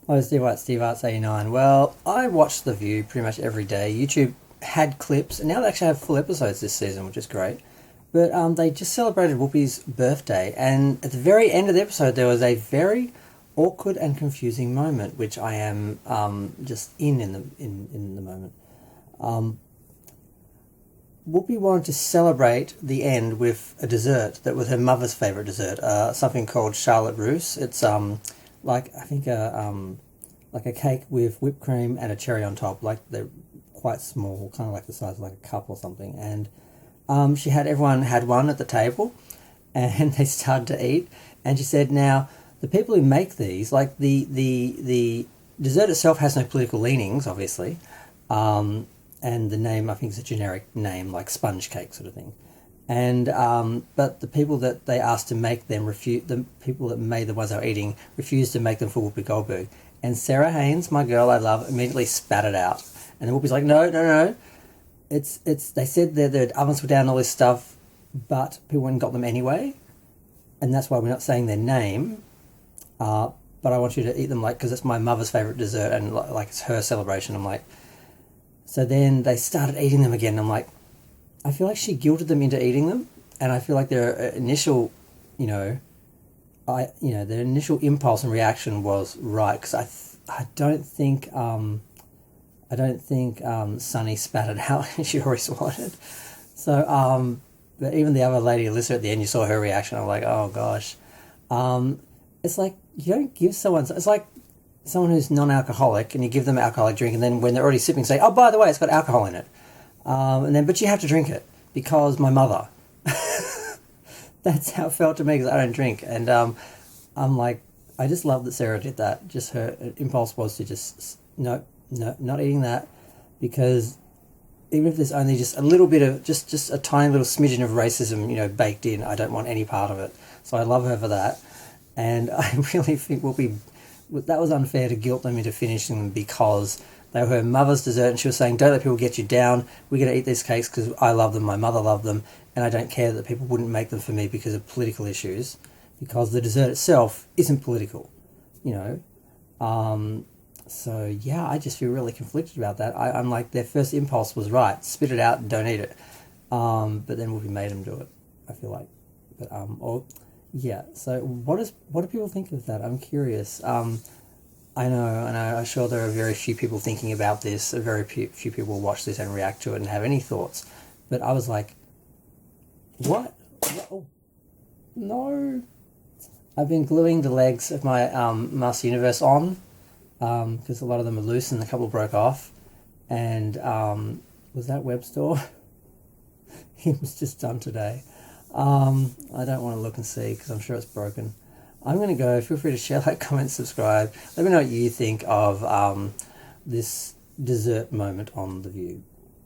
Oh, Steve White, Steve Arts 89. Well, I watch The View pretty much every day. YouTube had clips, and now they actually have full episodes this season, which is great. But they just celebrated Whoopi's birthday, and at the very end of the episode, there was a very awkward and confusing moment, which I am just in the moment. Um, Whoopi wanted to celebrate the end with a dessert that was her mother's favourite dessert, something called Charlotte Russe. It's like I think like a cake with whipped cream and a cherry on top. Like they're quite small, kind of like the size of like a cup or something. And she had everyone had one at the table, and they started to eat. And she said, "Now the people who make these, like the dessert itself has no political leanings, obviously." And the name I think is a generic name like sponge cake sort of thing, and but the people that they asked to make them the people that made the ones they were eating refused to make them for Whoopi Goldberg, and Sarah Haynes, my girl I love, immediately spat it out, and then Whoopi's like, no, no, no, it's they said that their ovens were down and all this stuff, but people went and got them anyway, and that's why we're not saying their name, but I want you to eat them like because it's my mother's favorite dessert and like it's her celebration. I'm like. So then they started eating them again. I'm like, I feel like she guilted them into eating them, and I feel like their initial, their initial impulse and reaction was right because I don't think Sunny spat it out. She already swatted. So but even the other lady, Alyssa, at the end, you saw her reaction. I'm like, oh gosh, it's like you don't give someone. It's like someone who's non-alcoholic and you give them an alcoholic drink and then when they're already sipping say, oh, by the way, it's got alcohol in it. But you have to drink it because my mother. That's how it felt to me because I don't drink. And I'm like, I just love that Sarah did that. Just her impulse was to just, no, not eating that because even if there's only just a little bit of, just a tiny little smidgen of racism, baked in, I don't want any part of it. So I love her for that. And I really think that was unfair to guilt them into finishing them because they were her mother's dessert and she was saying, don't let people get you down. We're going to eat these cakes because I love them, my mother loved them, and I don't care that people wouldn't make them for me because of political issues, because the dessert itself isn't political, So, yeah, I just feel really conflicted about that. I'm like, their first impulse was right, spit it out and don't eat it. But then Whoopi made them do it, I feel like. But, yeah, so what do people think of that? I'm curious. I know, and I'm sure there are very few people thinking about this. Very few people watch this and react to it and have any thoughts. But I was like, what? Oh, no. I've been gluing the legs of my Master Universe on because a lot of them are loose and a couple broke off. And was that web store? It was just done today. I don't want to look and see because I'm sure it's broken. I'm going to go. Feel free to share, like, comment, subscribe. Let me know what you think of this dessert moment on The View.